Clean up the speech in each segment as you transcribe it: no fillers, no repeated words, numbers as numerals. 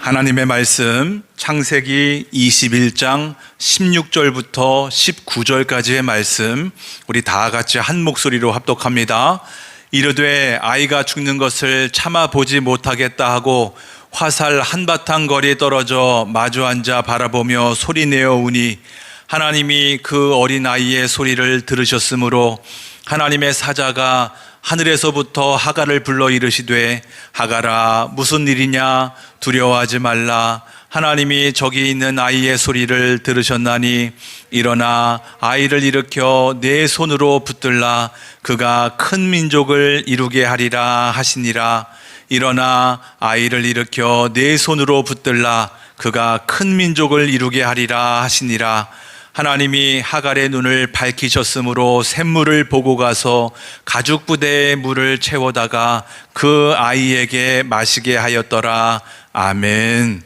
하나님의 말씀 창세기 21장 16절부터 19절까지의 말씀, 우리 다 같이 한 목소리로 합독합니다. 이르되 아이가 죽는 것을 참아 보지 못하겠다 하고 화살 한바탕 거리에 떨어져 마주 앉아 바라보며 소리내어 우니 하나님이 그 어린 아이의 소리를 들으셨으므로 하나님의 사자가 하늘에서부터 하갈을 불러 이르시되 하갈아 무슨 일이냐, 두려워하지 말라. 하나님이 저기 있는 아이의 소리를 들으셨나니 일어나 아이를 일으켜 내 손으로 붙들라. 그가 큰 민족을 이루게 하리라 하시니라. 일어나 아이를 일으켜 내 손으로 붙들라. 그가 큰 민족을 이루게 하리라 하시니라. 하나님이 하갈의 눈을 밝히셨으므로 샘물을 보고 가서 가죽 부대에 물을 채워다가 그 아이에게 마시게 하였더라. 아멘.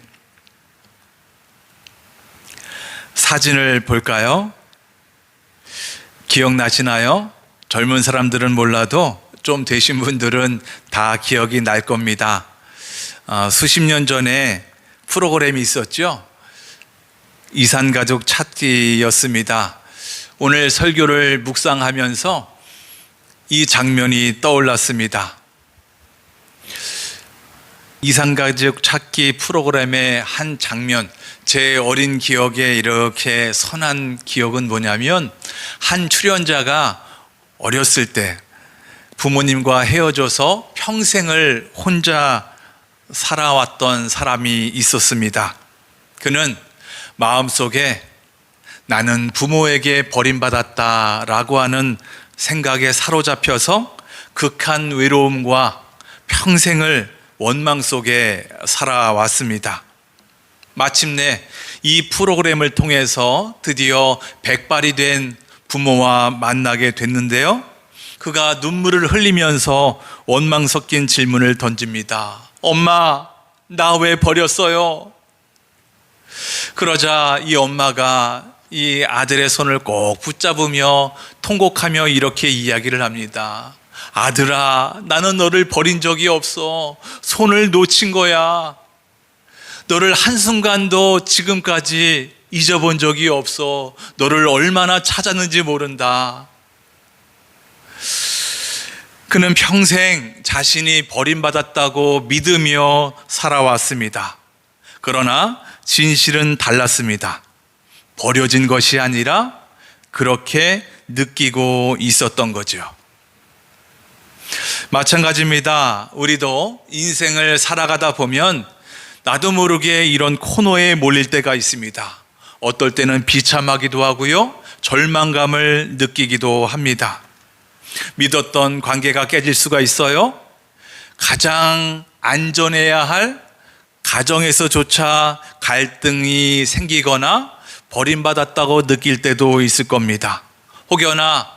사진을 볼까요? 기억나시나요? 젊은 사람들은 몰라도 좀 되신 분들은 다 기억이 날 겁니다. 수십 년 전에 프로그램이 있었죠. 이산가족 찾기였습니다. 오늘 설교를 묵상하면서 이 장면이 떠올랐습니다. 이산가족 찾기 프로그램의 한 장면, 제 어린 기억에 이렇게 선한 기억은 뭐냐면, 한 출연자가 어렸을 때 부모님과 헤어져서 평생을 혼자 살아왔던 사람이 있었습니다. 그는 마음속에 나는 부모에게 버림받았다라고 하는 생각에 사로잡혀서 극한 외로움과 평생을 원망 속에 살아왔습니다. 마침내 이 프로그램을 통해서 드디어 백발이 된 부모와 만나게 됐는데요. 그가 눈물을 흘리면서 원망 섞인 질문을 던집니다. 엄마, 나 왜 버렸어요? 그러자 이 엄마가 이 아들의 손을 꼭 붙잡으며 통곡하며 이렇게 이야기를 합니다. 아들아, 나는 너를 버린 적이 없어. 손을 놓친 거야. 너를 한순간도 지금까지 잊어본 적이 없어. 너를 얼마나 찾았는지 모른다. 그는 평생 자신이 버림받았다고 믿으며 살아왔습니다. 그러나 진실은 달랐습니다. 버려진 것이 아니라 그렇게 느끼고 있었던 거죠. 마찬가지입니다. 우리도 인생을 살아가다 보면 나도 모르게 이런 코너에 몰릴 때가 있습니다. 어떨 때는 비참하기도 하고요, 절망감을 느끼기도 합니다. 믿었던 관계가 깨질 수가 있어요. 가장 안전해야 할 가정에서조차 갈등이 생기거나 버림받았다고 느낄 때도 있을 겁니다. 혹여나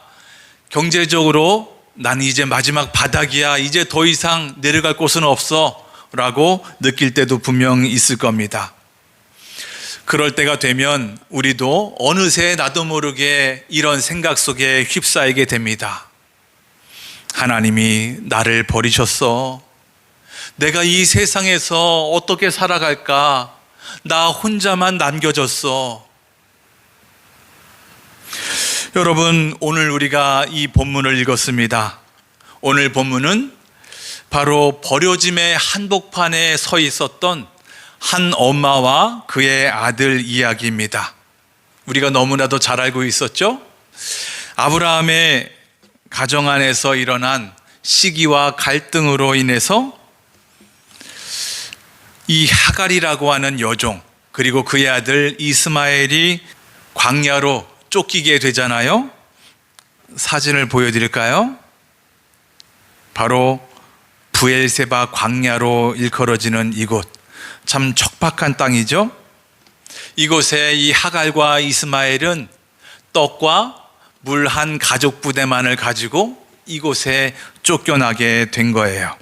경제적으로 나는 이제 마지막 바닥이야, 이제 더 이상 내려갈 곳은 없어 라고 느낄 때도 분명 있을 겁니다. 그럴 때가 되면 우리도 어느새 나도 모르게 이런 생각 속에 휩싸이게 됩니다. 하나님이 나를 버리셨어. 내가 이 세상에서 어떻게 살아갈까? 나 혼자만 남겨졌어. 여러분, 오늘 우리가 이 본문을 읽었습니다. 오늘 본문은 바로 버려짐의 한복판에 서 있었던 한 엄마와 그의 아들 이야기입니다. 우리가 너무나도 잘 알고 있었죠? 아브라함의 가정 안에서 일어난 시기와 갈등으로 인해서 이 하갈이라고 하는 여종, 그리고 그의 아들 이스마엘이 광야로 쫓기게 되잖아요. 사진을 보여드릴까요? 바로 브엘세바 광야로 일컬어지는 이곳, 참 척박한 땅이죠. 이곳에 이 하갈과 이스마엘은 떡과 물 한 가죽 부대만을 가지고 이곳에 쫓겨나게 된 거예요.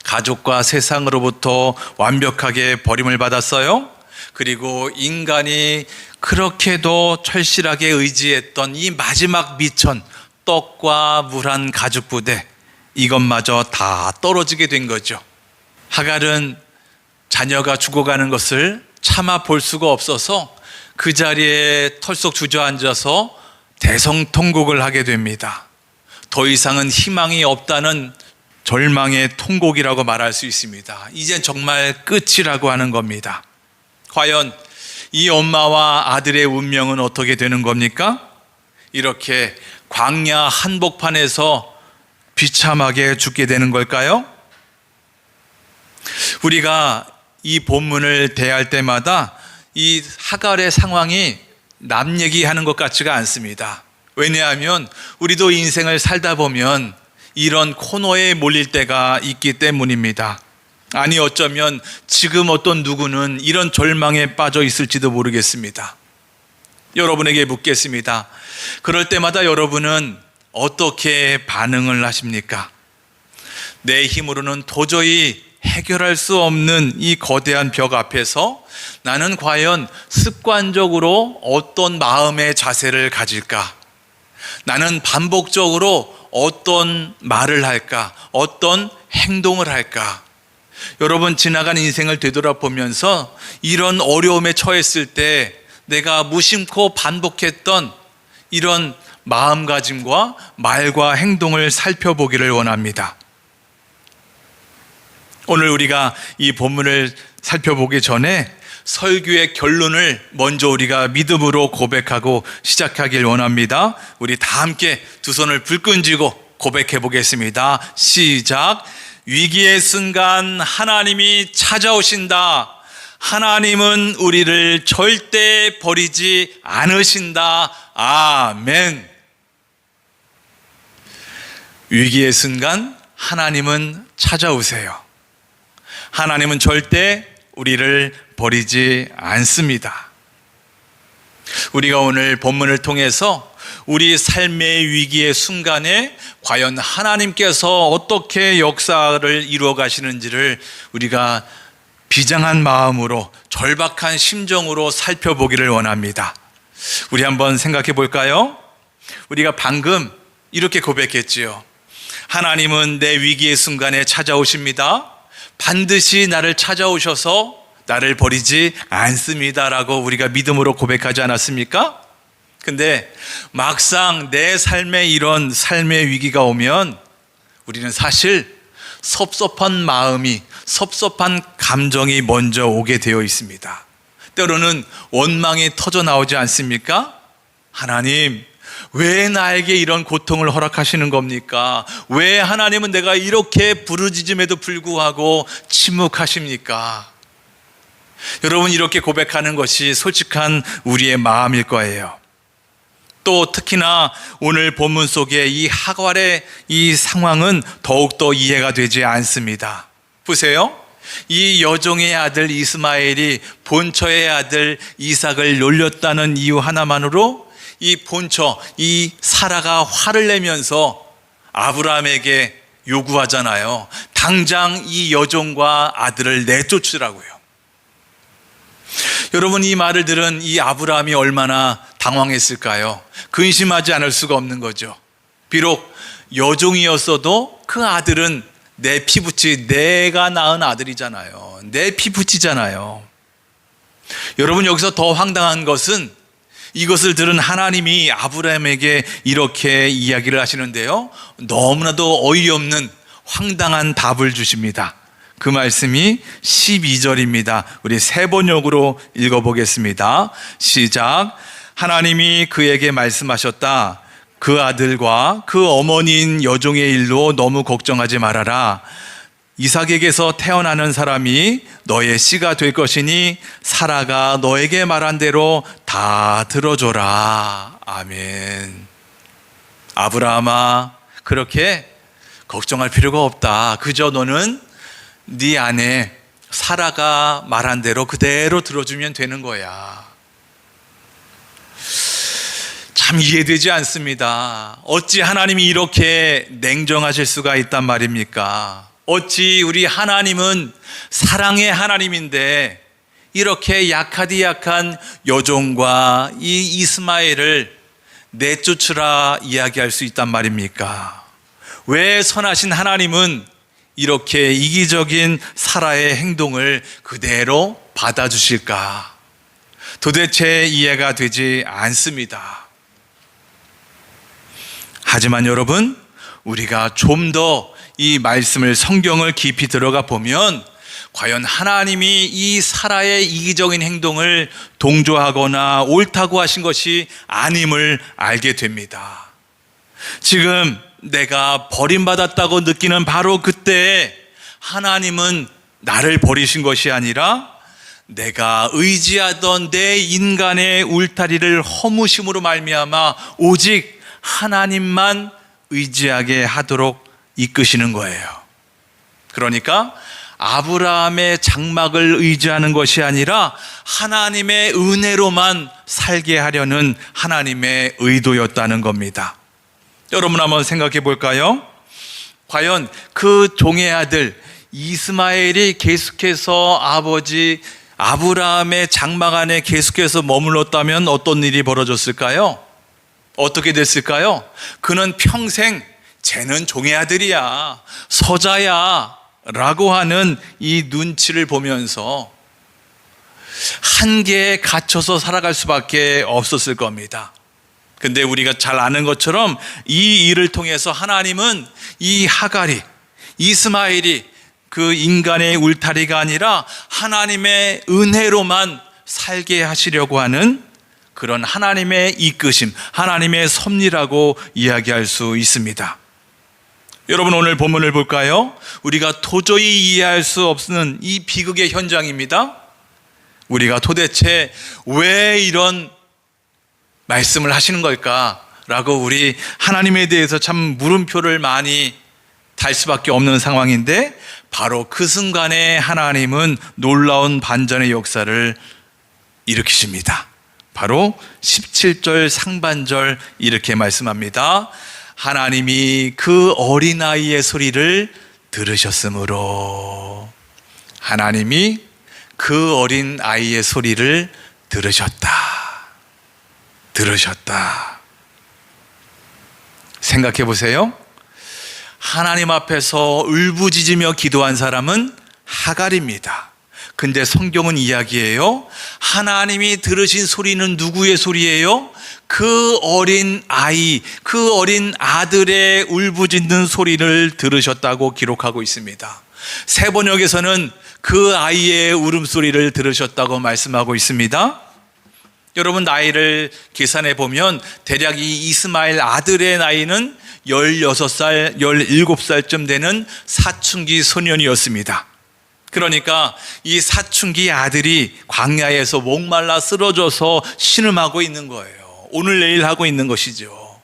가족과 세상으로부터 완벽하게 버림을 받았어요. 그리고 인간이 그렇게도 철실하게 의지했던 이 마지막 미천, 떡과 물 한 가죽 부대, 이것마저 다 떨어지게 된 거죠. 하갈은 자녀가 죽어가는 것을 참아 볼 수가 없어서 그 자리에 털썩 주저앉아서 대성통곡을 하게 됩니다. 더 이상은 희망이 없다는 절망의 통곡이라고 말할 수 있습니다. 이젠 정말 끝이라고 하는 겁니다. 과연 이 엄마와 아들의 운명은 어떻게 되는 겁니까? 이렇게 광야 한복판에서 비참하게 죽게 되는 걸까요? 우리가 이 본문을 대할 때마다 이 하갈의 상황이 남 얘기하는 것 같지가 않습니다. 왜냐하면 우리도 인생을 살다 보면 이런 코너에 몰릴 때가 있기 때문입니다. 아니, 어쩌면 지금 어떤 누구는 이런 절망에 빠져 있을지도 모르겠습니다. 여러분에게 묻겠습니다. 그럴 때마다 여러분은 어떻게 반응을 하십니까? 내 힘으로는 도저히 해결할 수 없는 이 거대한 벽 앞에서 나는 과연 습관적으로 어떤 마음의 자세를 가질까? 나는 반복적으로 어떤 말을 할까? 어떤 행동을 할까? 여러분, 지나간 인생을 되돌아보면서 이런 어려움에 처했을 때 내가 무심코 반복했던 이런 마음가짐과 말과 행동을 살펴보기를 원합니다. 오늘 우리가 이 본문을 살펴보기 전에 설교의 결론을 먼저 우리가 믿음으로 고백하고 시작하길 원합니다. 우리 다 함께 두 손을 불끈 쥐고 고백해 보겠습니다. 시작. 위기의 순간 하나님이 찾아오신다. 하나님은 우리를 절대 버리지 않으신다. 아멘. 위기의 순간 하나님은 찾아오세요. 하나님은 절대 우리를 버리지 않습니다. 우리가 오늘 본문을 통해서 우리 삶의 위기의 순간에 과연 하나님께서 어떻게 역사를 이루어 가시는지를 우리가 비장한 마음으로, 절박한 심정으로 살펴보기를 원합니다. 우리 한번 생각해 볼까요? 우리가 방금 이렇게 고백했지요. 하나님은 내 위기의 순간에 찾아오십니다. 반드시 나를 찾아오셔서 나를 버리지 않습니다라고 우리가 믿음으로 고백하지 않았습니까? 근데 막상 내 삶에 이런 삶의 위기가 오면 우리는 사실 섭섭한 마음이, 섭섭한 감정이 먼저 오게 되어 있습니다. 때로는 원망이 터져 나오지 않습니까? 하나님, 왜 나에게 이런 고통을 허락하시는 겁니까? 왜 하나님은 내가 이렇게 부르짖음에도 불구하고 침묵하십니까? 여러분, 이렇게 고백하는 것이 솔직한 우리의 마음일 거예요. 또 특히나 오늘 본문 속에 이 하갈의 이 상황은 더욱더 이해가 되지 않습니다. 보세요. 이 여종의 아들 이스마엘이 본처의 아들 이삭을 놀렸다는 이유 하나만으로 이 본처, 이 사라가 화를 내면서 아브라함에게 요구하잖아요. 당장 이 여종과 아들을 내쫓으라고요. 여러분, 이 말을 들은 이 아브라함이 얼마나 당황했을까요? 근심하지 않을 수가 없는 거죠. 비록 여종이었어도 그 아들은 내 피부치, 내가 낳은 아들이잖아요. 내 피부치잖아요. 여러분, 여기서 더 황당한 것은 이것을 들은 하나님이 아브라함에게 이렇게 이야기를 하시는데요, 너무나도 어이없는 황당한 답을 주십니다. 그 말씀이 12절입니다. 우리 세 번역으로 읽어보겠습니다. 시작. 하나님이 그에게 말씀하셨다. 그 아들과 그 어머니인 여종의 일로 너무 걱정하지 말아라. 이삭에게서 태어나는 사람이 너의 씨가 될 것이니 사라가 너에게 말한 대로 다 들어줘라. 아멘. 아브라함아, 그렇게 걱정할 필요가 없다. 그저 너는 네 아내 사라가 말한 대로 그대로 들어주면 되는 거야. 참 이해되지 않습니다. 어찌 하나님이 이렇게 냉정하실 수가 있단 말입니까? 어찌 우리 하나님은 사랑의 하나님인데 이렇게 약하디 약한 여종과 이 이스마엘을 내쫓으라 이야기할 수 있단 말입니까? 왜 선하신 하나님은 이렇게 이기적인 사라의 행동을 그대로 받아주실까? 도대체 이해가 되지 않습니다. 하지만 여러분, 우리가 좀 더 이 말씀을, 성경을 깊이 들어가 보면 과연 하나님이 이 사라의 이기적인 행동을 동조하거나 옳다고 하신 것이 아님을 알게 됩니다. 지금 내가 버림받았다고 느끼는 바로 그때 하나님은 나를 버리신 것이 아니라 내가 의지하던 내 인간의 울타리를 허무심으로 말미암아 오직 하나님만 의지하게 하도록 이끄시는 거예요. 그러니까 아브라함의 장막을 의지하는 것이 아니라 하나님의 은혜로만 살게 하려는 하나님의 의도였다는 겁니다. 여러분 한번 생각해 볼까요? 과연 그 종의 아들 이스마엘이 계속해서 아버지 아브라함의 장막 안에 계속해서 머물렀다면 어떤 일이 벌어졌을까요? 어떻게 됐을까요? 그는 평생 쟤는 종의 아들이야, 서자야 라고 하는 이 눈치를 보면서 한계에 갇혀서 살아갈 수밖에 없었을 겁니다. 근데 우리가 잘 아는 것처럼 이 일을 통해서 하나님은 이 하갈이, 이스마엘이 그 인간의 울타리가 아니라 하나님의 은혜로만 살게 하시려고 하는 그런 하나님의 이끄심, 하나님의 섭리라고 이야기할 수 있습니다. 여러분 오늘 본문을 볼까요? 우리가 도저히 이해할 수 없는 이 비극의 현장입니다. 우리가 도대체 왜 이런 말씀을 하시는 걸까라고 우리 하나님에 대해서 참 물음표를 많이 달 수밖에 없는 상황인데, 바로 그 순간에 하나님은 놀라운 반전의 역사를 일으키십니다. 바로 17절 상반절 이렇게 말씀합니다. 하나님이 그 어린아이의 소리를 들으셨으므로, 하나님이 그 어린아이의 소리를 들으셨다. 생각해 보세요. 하나님 앞에서 울부짖으며 기도한 사람은 하갈입니다. 근데 성경은 이야기해요. 하나님이 들으신 소리는 누구의 소리예요? 그 어린 아이, 그 어린 아들의 울부짖는 소리를 들으셨다고 기록하고 있습니다. 새 번역에서는 그 아이의 울음소리를 들으셨다고 말씀하고 있습니다. 여러분 나이를 계산해 보면 대략 이 이스마엘 아들의 나이는 16살, 17살쯤 되는 사춘기 소년이었습니다. 그러니까 이 사춘기 아들이 광야에서 목말라 쓰러져서 신음하고 있는 거예요. 오늘 내일 하고 있는 것이죠.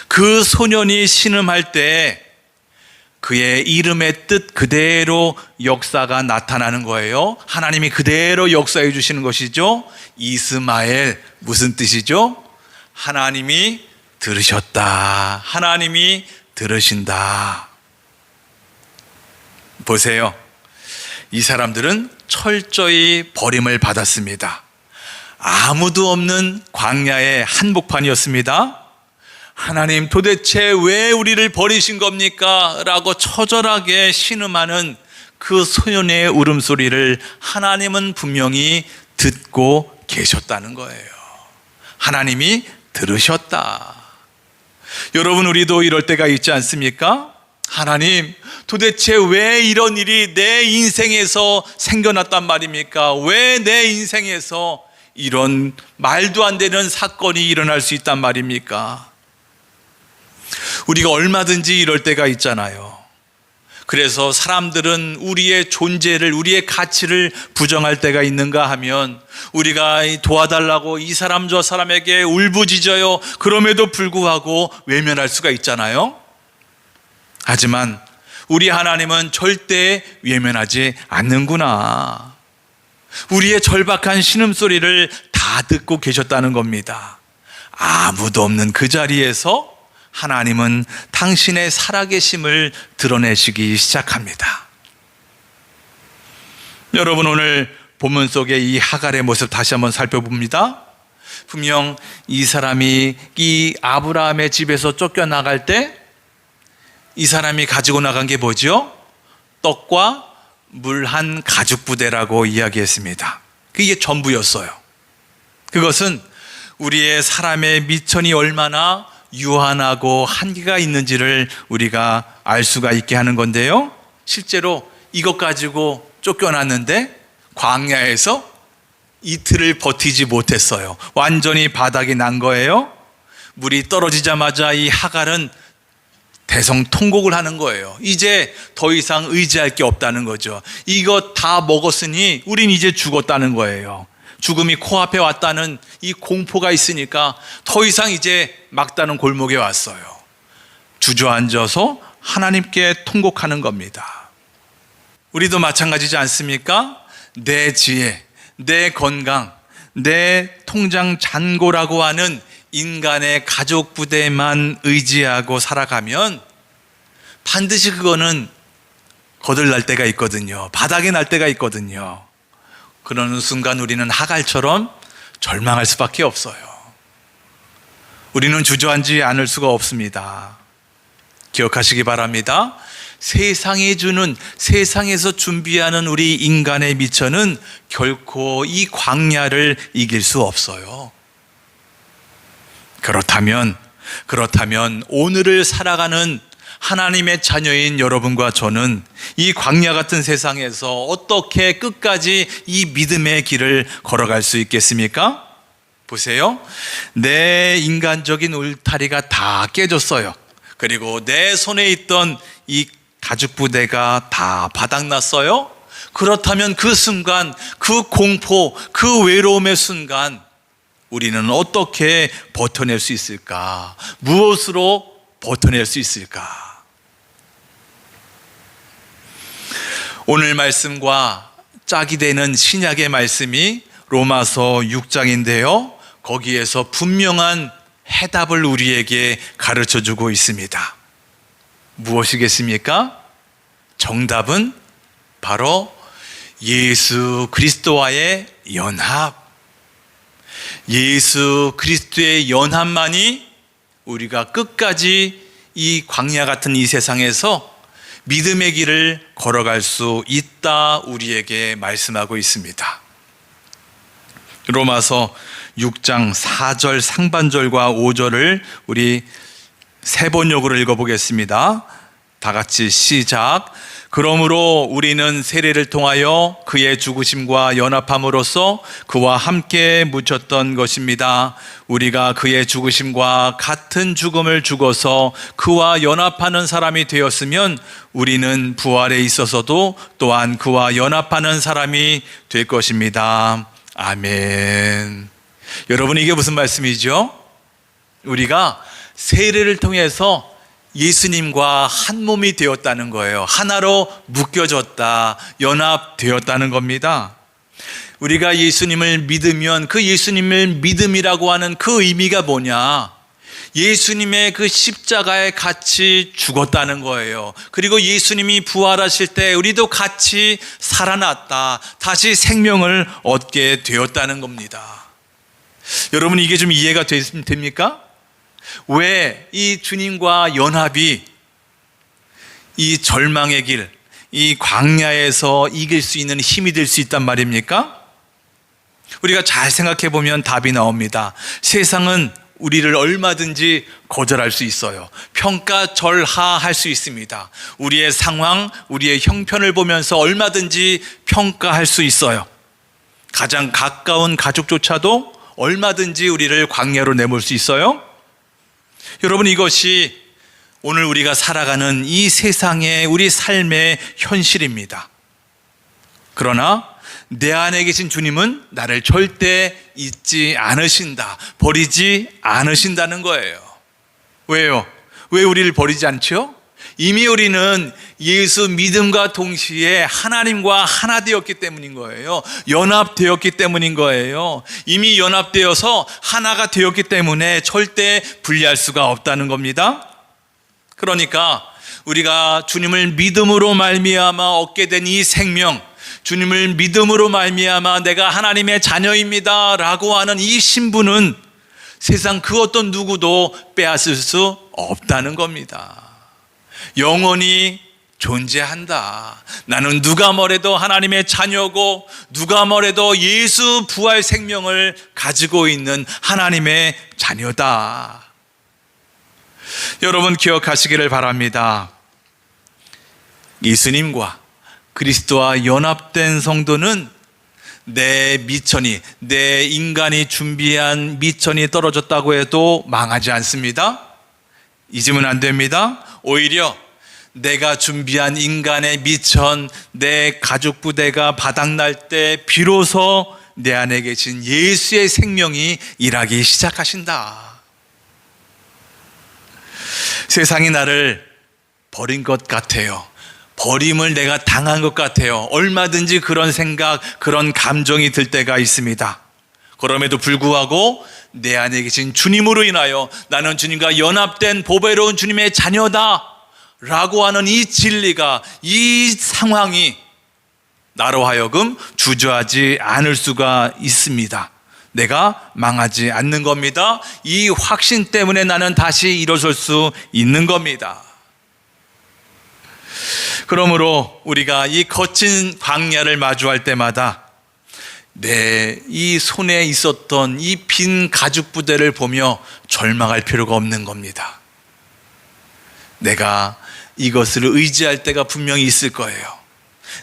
그 소년이 신음할 때 그의 이름의 뜻 그대로 역사가 나타나는 거예요. 하나님이 그대로 역사해 주시는 것이죠. 이스마엘, 무슨 뜻이죠? 하나님이 들으셨다. 하나님이 들으신다. 보세요. 이 사람들은 철저히 버림을 받았습니다. 아무도 없는 광야의 한복판이었습니다. 하나님 도대체 왜 우리를 버리신 겁니까? 라고 처절하게 신음하는 그 소년의 울음소리를 하나님은 분명히 듣고 계셨다는 거예요. 하나님이 들으셨다. 여러분 우리도 이럴 때가 있지 않습니까? 하나님 도대체 왜 이런 일이 내 인생에서 생겨났단 말입니까? 왜 내 인생에서 이런 말도 안 되는 사건이 일어날 수 있단 말입니까? 우리가 얼마든지 이럴 때가 있잖아요. 그래서 사람들은 우리의 존재를, 우리의 가치를 부정할 때가 있는가 하면 우리가 도와달라고 이 사람 저 사람에게 울부짖어요. 그럼에도 불구하고 외면할 수가 있잖아요. 하지만 우리 하나님은 절대 외면하지 않는구나. 우리의 절박한 신음소리를 다 듣고 계셨다는 겁니다. 아무도 없는 그 자리에서 하나님은 당신의 살아계심을 드러내시기 시작합니다. 여러분 오늘 본문 속에 이 하갈의 모습 다시 한번 살펴봅니다. 분명 이 사람이 이 아브라함의 집에서 쫓겨나갈 때 이 사람이 가지고 나간 게 뭐죠? 떡과 물 한 가죽 부대라고 이야기했습니다. 그게 전부였어요. 그것은 우리의 사람의 미천이 얼마나 유한하고 한계가 있는지를 우리가 알 수가 있게 하는 건데요. 실제로 이것 가지고 쫓겨났는데 광야에서 이틀을 버티지 못했어요. 완전히 바닥이 난 거예요. 물이 떨어지자마자 이 하갈은 대성통곡을 하는 거예요. 이제 더 이상 의지할 게 없다는 거죠. 이거 다 먹었으니 우린 이제 죽었다는 거예요. 죽음이 코앞에 왔다는 이 공포가 있으니까 더 이상 이제 막다른 골목에 왔어요. 주저앉아서 하나님께 통곡하는 겁니다. 우리도 마찬가지지 않습니까? 내 지혜, 내 건강, 내 통장 잔고라고 하는 인간의 가족 부대만 의지하고 살아가면 반드시 그거는 거들날 때가 있거든요. 바닥에 날 때가 있거든요. 그러는 순간 우리는 하갈처럼 절망할 수밖에 없어요. 우리는 주저앉지 않을 수가 없습니다. 기억하시기 바랍니다. 세상이 주는, 세상에서 준비하는 우리 인간의 미천은 결코 이 광야를 이길 수 없어요. 그렇다면 오늘을 살아가는 하나님의 자녀인 여러분과 저는 이 광야 같은 세상에서 어떻게 끝까지 이 믿음의 길을 걸어갈 수 있겠습니까? 보세요. 내 인간적인 울타리가 다 깨졌어요. 그리고 내 손에 있던 이 가죽 부대가 다 바닥났어요. 그렇다면 그 순간, 그 공포, 그 외로움의 순간 우리는 어떻게 버텨낼 수 있을까? 무엇으로 버텨낼 수 있을까? 오늘 말씀과 짝이 되는 신약의 말씀이 로마서 6장인데요. 거기에서 분명한 해답을 우리에게 가르쳐주고 있습니다. 무엇이겠습니까? 정답은 바로 예수 그리스도와의 연합. 예수 그리스도의 연합만이 우리가 끝까지 이 광야 같은 이 세상에서 믿음의 길을 걸어갈 수 있다 우리에게 말씀하고 있습니다. 로마서 6장 4절 상반절과 5절을 우리 세 번역으로 읽어보겠습니다. 다 같이 시작. 그러므로 우리는 세례를 통하여 그의 죽으심과 연합함으로써 그와 함께 묻혔던 것입니다. 우리가 그의 죽으심과 같은 죽음을 죽어서 그와 연합하는 사람이 되었으면 우리는 부활에 있어서도 또한 그와 연합하는 사람이 될 것입니다. 아멘. 여러분, 이게 무슨 말씀이죠? 우리가 세례를 통해서 예수님과 한 몸이 되었다는 거예요. 하나로 묶여졌다, 연합되었다는 겁니다. 우리가 예수님을 믿으면 그 예수님을 믿음이라고 하는 그 의미가 뭐냐? 예수님의 그 십자가에 같이 죽었다는 거예요. 그리고 예수님이 부활하실 때 우리도 같이 살아났다, 다시 생명을 얻게 되었다는 겁니다. 여러분, 이게 좀 이해가 됩니까? 왜 이 주님과 연합이 이 절망의 길, 이 광야에서 이길 수 있는 힘이 될 수 있단 말입니까? 우리가 잘 생각해 보면 답이 나옵니다. 세상은 우리를 얼마든지 거절할 수 있어요. 평가절하할 수 있습니다. 우리의 상황, 우리의 형편을 보면서 얼마든지 평가할 수 있어요. 가장 가까운 가족조차도 얼마든지 우리를 광야로 내몰 수 있어요. 여러분, 이것이 오늘 우리가 살아가는 이 세상의 우리 삶의 현실입니다. 그러나 내 안에 계신 주님은 나를 절대 잊지 않으신다, 버리지 않으신다는 거예요. 왜요? 왜 우리를 버리지 않죠? 이미 우리는 예수 믿음과 동시에 하나님과 하나 되었기 때문인 거예요. 연합되었기 때문인 거예요. 이미 연합되어서 하나가 되었기 때문에 절대 분리할 수가 없다는 겁니다. 그러니까 우리가 주님을 믿음으로 말미암아 얻게 된 이 생명, 주님을 믿음으로 말미암아 내가 하나님의 자녀입니다 라고 하는 이 신분은 세상 그 어떤 누구도 빼앗을 수 없다는 겁니다. 영원히 존재한다. 나는 누가 뭐래도 하나님의 자녀고 누가 뭐래도 예수 부활 생명을 가지고 있는 하나님의 자녀다. 여러분 기억하시기를 바랍니다. 예수님과 그리스도와 연합된 성도는 내 미천이, 내 인간이 준비한 미천이 떨어졌다고 해도 망하지 않습니다. 잊으면 안 됩니다. 오히려 내가 준비한 인간의 미천, 내 가족 부대가 바닥날 때 비로소 내 안에 계신 예수의 생명이 일하기 시작하신다. 세상이 나를 버린 것 같아요. 버림을 내가 당한 것 같아요. 얼마든지 그런 생각, 그런 감정이 들 때가 있습니다. 그럼에도 불구하고 내 안에 계신 주님으로 인하여 나는 주님과 연합된 보배로운 주님의 자녀다 라고 하는 이 진리가, 이 상황이 나로 하여금 주저하지 않을 수가 있습니다. 내가 망하지 않는 겁니다. 이 확신 때문에 나는 다시 일어설 수 있는 겁니다. 그러므로 우리가 이 거친 광야를 마주할 때마다 내 이 손에 있었던 이 빈 가죽 부대를 보며 절망할 필요가 없는 겁니다. 내가 이것을 의지할 때가 분명히 있을 거예요.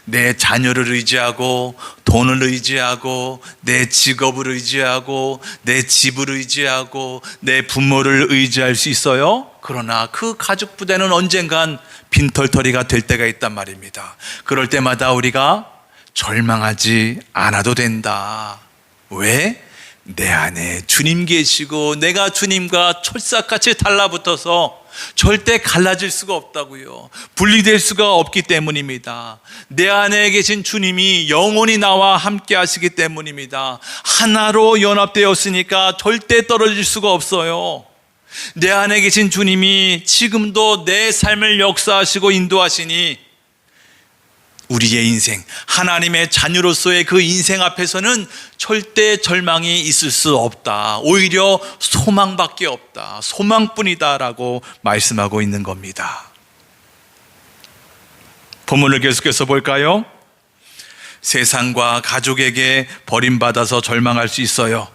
내 자녀를 의지하고, 돈을 의지하고, 내 직업을 의지하고, 내 집을 의지하고, 내 부모를 의지할 수 있어요. 그러나 그 가죽 부대는 언젠간 빈털터리가 될 때가 있단 말입니다. 그럴 때마다 우리가 절망하지 않아도 된다. 왜? 내 안에 주님 계시고 내가 주님과 철삭같이 달라붙어서 절대 갈라질 수가 없다고요. 분리될 수가 없기 때문입니다. 내 안에 계신 주님이 영원히 나와 함께 하시기 때문입니다. 하나로 연합되었으니까 절대 떨어질 수가 없어요. 내 안에 계신 주님이 지금도 내 삶을 역사하시고 인도하시니 우리의 인생, 하나님의 자녀로서의 그 인생 앞에서는 절대 절망이 있을 수 없다. 오히려 소망밖에 없다. 소망뿐이다 라고 말씀하고 있는 겁니다. 본문을 계속해서 볼까요? 세상과 가족에게 버림받아서 절망할 수 있어요.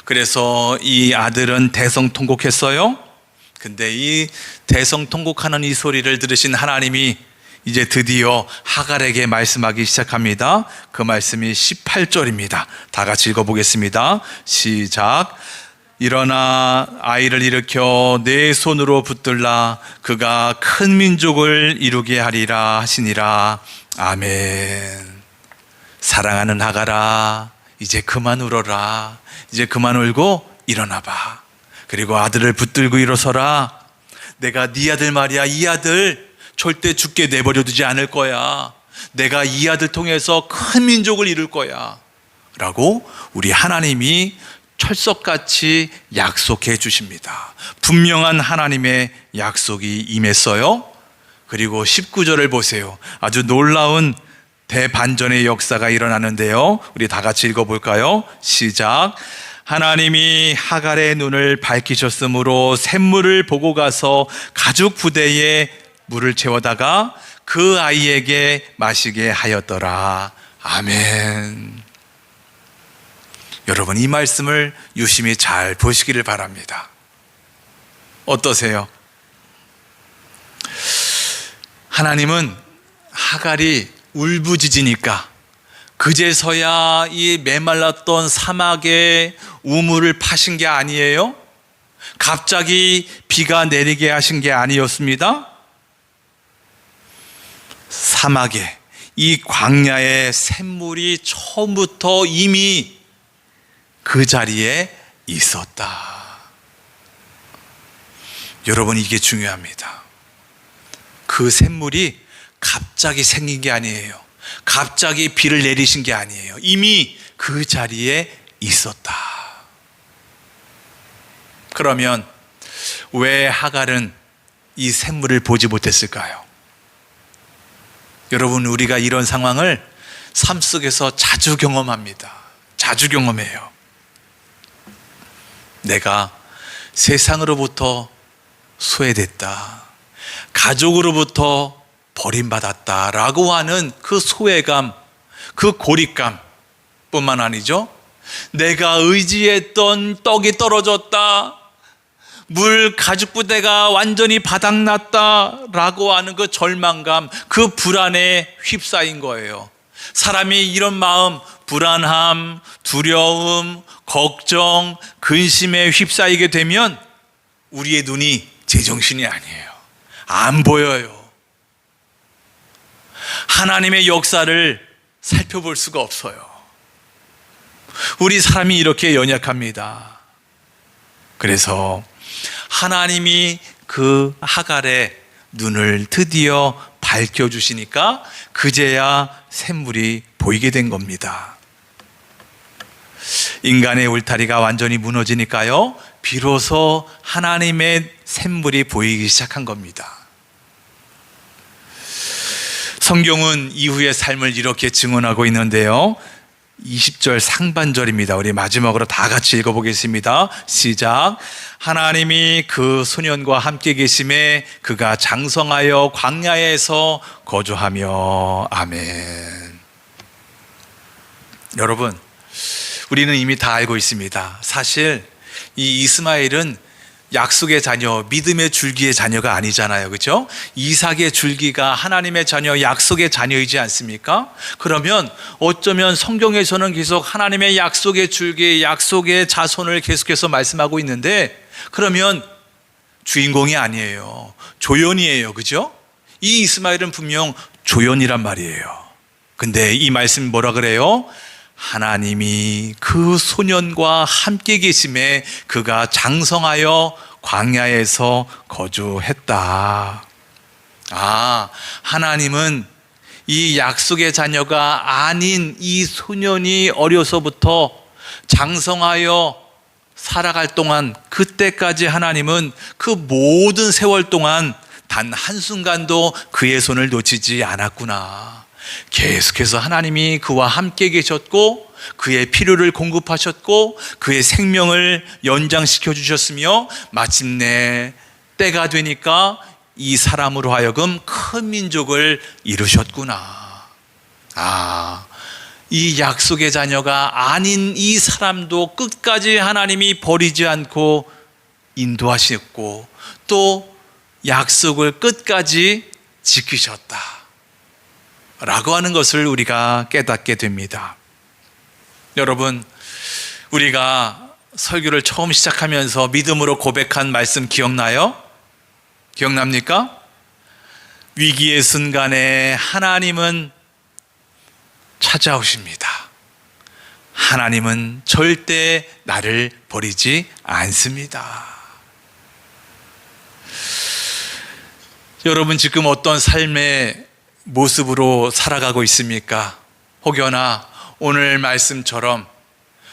그래서 이 아들은 대성통곡했어요. 근데 이 대성통곡하는 이 소리를 들으신 하나님이 이제 드디어 하갈에게 말씀하기 시작합니다. 그 말씀이 18절입니다. 다 같이 읽어보겠습니다. 시작. 일어나 아이를 일으켜 내 손으로 붙들라. 그가 큰 민족을 이루게 하리라 하시니라. 아멘. 사랑하는 하갈아, 이제 그만 울어라. 이제 그만 울고 일어나봐. 그리고 아들을 붙들고 일어서라. 내가 네 아들 말이야. 이 아들 절대 죽게 내버려 두지 않을 거야. 내가 이 아들 통해서 큰 민족을 이룰 거야 라고 우리 하나님이 철석같이 약속해 주십니다. 분명한 하나님의 약속이 임했어요. 그리고 19절을 보세요. 아주 놀라운 대반전의 역사가 일어나는데요. 우리 다 같이 읽어볼까요? 시작. 하나님이 하갈의 눈을 밝히셨으므로 샘물을 보고 가서 가죽 부대에 물을 채워다가 그 아이에게 마시게 하였더라. 아멘. 여러분, 이 말씀을 유심히 잘 보시기를 바랍니다. 어떠세요? 하나님은 하갈이 울부짖으니까 그제서야 이 메말랐던 사막에 우물을 파신 게 아니에요. 갑자기 비가 내리게 하신 게 아니었습니다. 사막에, 이 광야의 샘물이 처음부터 이미 그 자리에 있었다. 여러분, 이게 중요합니다. 그 샘물이 갑자기 생긴 게 아니에요. 갑자기 비를 내리신 게 아니에요. 이미 그 자리에 있었다. 그러면 왜 하갈은 이 샘물을 보지 못했을까요? 여러분, 우리가 이런 상황을 삶 속에서 자주 경험합니다. 자주 경험해요. 내가 세상으로부터 소외됐다. 가족으로부터 버림받았다라고 하는 그 소외감, 그 고립감 뿐만 아니죠. 내가 의지했던 떡이 떨어졌다, 물 가죽부대가 완전히 바닥났다라고 하는 그 절망감, 그 불안에 휩싸인 거예요. 사람이 이런 마음, 불안함, 두려움, 걱정, 근심에 휩싸이게 되면 우리의 눈이 제정신이 아니에요. 안 보여요. 하나님의 역사를 살펴볼 수가 없어요. 우리 사람이 이렇게 연약합니다. 그래서 하나님이 그 하갈의 눈을 드디어 밝혀주시니까 그제야 샘물이 보이게 된 겁니다. 인간의 울타리가 완전히 무너지니까요, 비로소 하나님의 샘물이 보이기 시작한 겁니다. 성경은 이후의 삶을 이렇게 증언하고 있는데요, 20절 상반절입니다. 우리 마지막으로 다 같이 읽어보겠습니다. 시작. 하나님이 그 소년과 함께 계심에 그가 장성하여 광야에서 거주하며. 아멘. 여러분, 우리는 이미 다 알고 있습니다. 사실 이 이스마엘은 약속의 자녀, 믿음의 줄기의 자녀가 아니잖아요. 그렇죠? 이삭의 줄기가 하나님의 자녀, 약속의 자녀이지 않습니까? 그러면 어쩌면 성경에서는 계속 하나님의 약속의 줄기, 약속의 자손을 계속해서 말씀하고 있는데, 그러면 주인공이 아니에요. 조연이에요. 그죠? 이 이스마엘은 분명 조연이란 말이에요. 근데 이 말씀 뭐라 그래요? 하나님이 그 소년과 함께 계심에 그가 장성하여 광야에서 거주했다. 아, 하나님은 이 약속의 자녀가 아닌 이 소년이 어려서부터 장성하여 살아갈 동안, 그때까지 하나님은 그 모든 세월 동안 단 한순간도 그의 손을 놓치지 않았구나. 계속해서 하나님이 그와 함께 계셨고, 그의 필요를 공급하셨고, 그의 생명을 연장시켜 주셨으며, 마침내 때가 되니까 이 사람으로 하여금 큰 민족을 이루셨구나. 아, 이 약속의 자녀가 아닌 이 사람도 끝까지 하나님이 버리지 않고 인도하셨고, 또 약속을 끝까지 지키셨다 라고 하는 것을 우리가 깨닫게 됩니다. 여러분, 우리가 설교를 처음 시작하면서 믿음으로 고백한 말씀 기억나요? 기억납니까? 위기의 순간에 하나님은 찾아오십니다. 하나님은 절대 나를 버리지 않습니다. 여러분, 지금 어떤 삶의 모습으로 살아가고 있습니까? 혹여나 오늘 말씀처럼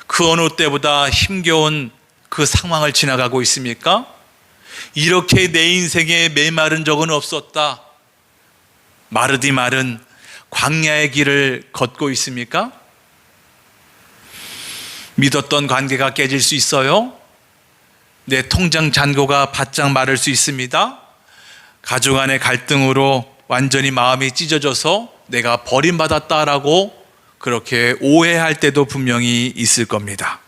그 어느 때보다 힘겨운 그 상황을 지나가고 있습니까? 이렇게 내 인생에 메마른 적은 없었다, 마르디 마른 광야의 길을 걷고 있습니까? 믿었던 관계가 깨질 수 있어요. 내 통장 잔고가 바짝 마를 수 있습니다. 가족 간의 갈등으로 완전히 마음이 찢어져서 내가 버림받았다라고 그렇게 오해할 때도 분명히 있을 겁니다.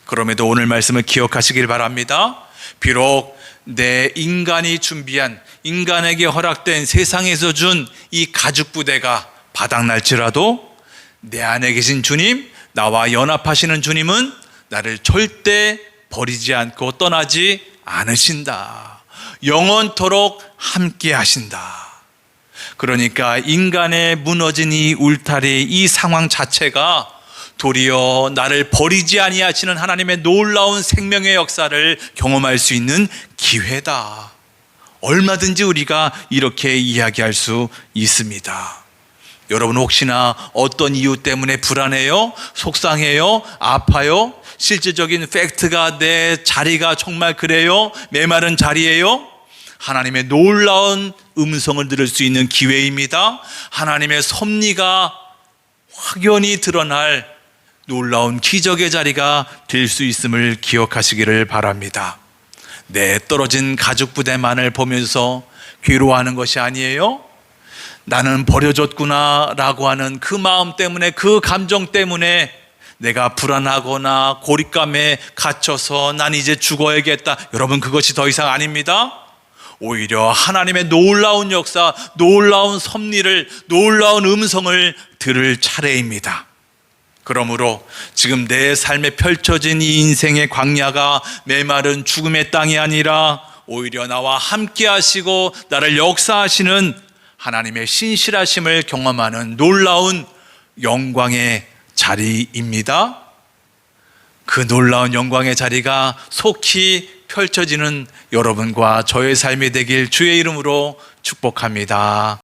그럼에도 오늘 말씀을 기억하시길 바랍니다. 비록 내 인간이 준비한, 인간에게 허락된, 세상에서 준 이 가죽부대가 바닥날지라도 내 안에 계신 주님, 나와 연합하시는 주님은 나를 절대 버리지 않고 떠나지 않으신다. 영원토록 함께 하신다. 그러니까 인간의 무너진 이 울타리, 이 상황 자체가 도리어 나를 버리지 아니하시는 하나님의 놀라운 생명의 역사를 경험할 수 있는 기회다. 얼마든지 우리가 이렇게 이야기할 수 있습니다. 여러분, 혹시나 어떤 이유 때문에 불안해요? 속상해요? 아파요? 실질적인 팩트가 내 자리가 정말 그래요? 메마른 자리예요? 하나님의 놀라운 음성을 들을 수 있는 기회입니다. 하나님의 섭리가 확연히 드러날 놀라운 기적의 자리가 될 수 있음을 기억하시기를 바랍니다. 내 떨어진 가죽 부대만을 보면서 괴로워하는 것이 아니에요. 나는 버려졌구나 라고 하는 그 마음 때문에, 그 감정 때문에 내가 불안하거나 고립감에 갇혀서 난 이제 죽어야겠다. 여러분, 그것이 더 이상 아닙니다. 오히려 하나님의 놀라운 역사, 놀라운 섭리를, 놀라운 음성을 들을 차례입니다. 그러므로 지금 내 삶에 펼쳐진 이 인생의 광야가 메마른 죽음의 땅이 아니라 오히려 나와 함께 하시고 나를 역사하시는 하나님의 신실하심을 경험하는 놀라운 영광의 자리입니다. 그 놀라운 영광의 자리가 속히 펼쳐지는 여러분과 저의 삶이 되길 주의 이름으로 축복합니다.